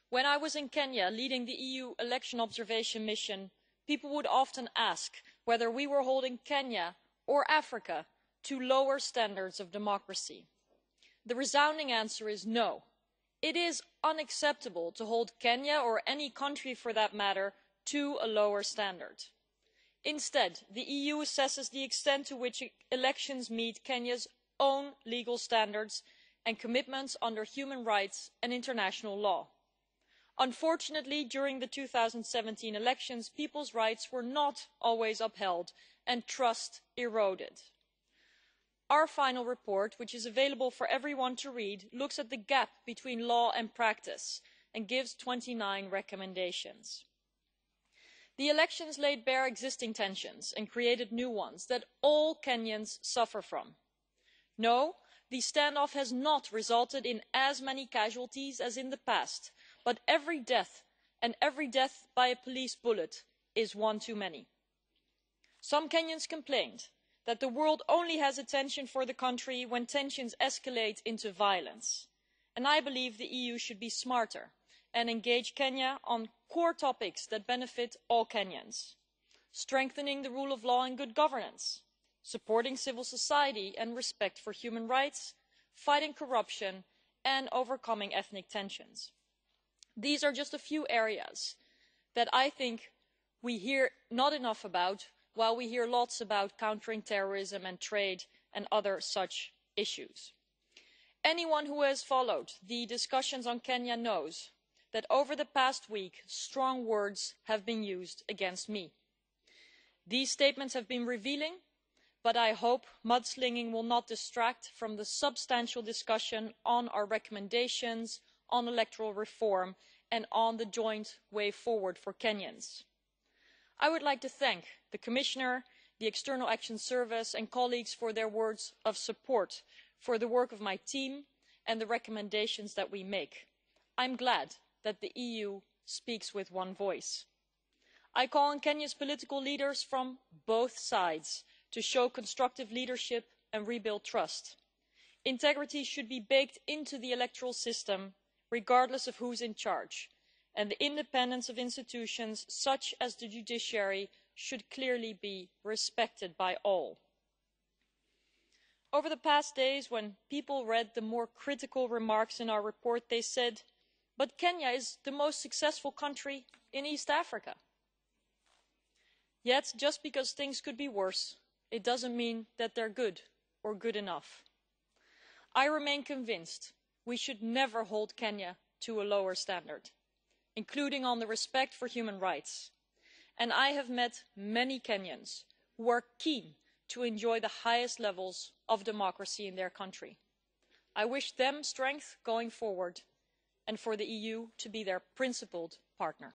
When I was in Kenya leading the EU election observation mission, people would often ask whether we were holding Kenya or Africa to lower standards of democracy. The resounding answer is no. It is unacceptable to hold Kenya, or any country for that matter, to a lower standard. Instead, the EU assesses the extent to which elections meet Kenya's own legal standards and commitments under human rights and international law. Unfortunately, during the 2017 elections, people's rights were not always upheld and trust eroded. Our final report, which is available for everyone to read, looks at the gap between law and practice and gives 29 recommendations. The elections laid bare existing tensions and created new ones that all Kenyans suffer from. No, the standoff has not resulted in as many casualties as in the past, but every death, and every death by a police bullet, is one too many. Some Kenyans complained that the world only has attention for the country when tensions escalate into violence, and I believe the EU should be smarter and engage Kenya on core topics that benefit all Kenyans: strengthening the rule of law and good governance, supporting civil society and respect for human rights, fighting corruption and overcoming ethnic tensions. These are just a few areas that I think we hear not enough about, while we hear lots about countering terrorism and trade and other such issues. Anyone who has followed the discussions on Kenya knows that over the past week, strong words have been used against me. These statements have been revealing, but I hope mudslinging will not distract from the substantial discussion on our recommendations on electoral reform and on the joint way forward for Kenyans. I would like to thank the Commissioner, the External Action Service and colleagues for their words of support for the work of my team and the recommendations that we make. I'm glad that the EU speaks with one voice. I call on Kenya's political leaders from both sides to show constructive leadership and rebuild trust. Integrity should be baked into the electoral system, regardless of who's in charge, and the independence of institutions such as the judiciary should clearly be respected by all. Over the past days, when people read the more critical remarks in our report, they said, "But Kenya is the most successful country in East Africa." Yet, just because things could be worse, it doesn't mean that they're good or good enough. I remain convinced we should never hold Kenya to a lower standard, including on the respect for human rights. And I have met many Kenyans who are keen to enjoy the highest levels of democracy in their country. I wish them strength going forward and for the EU to be their principled partner.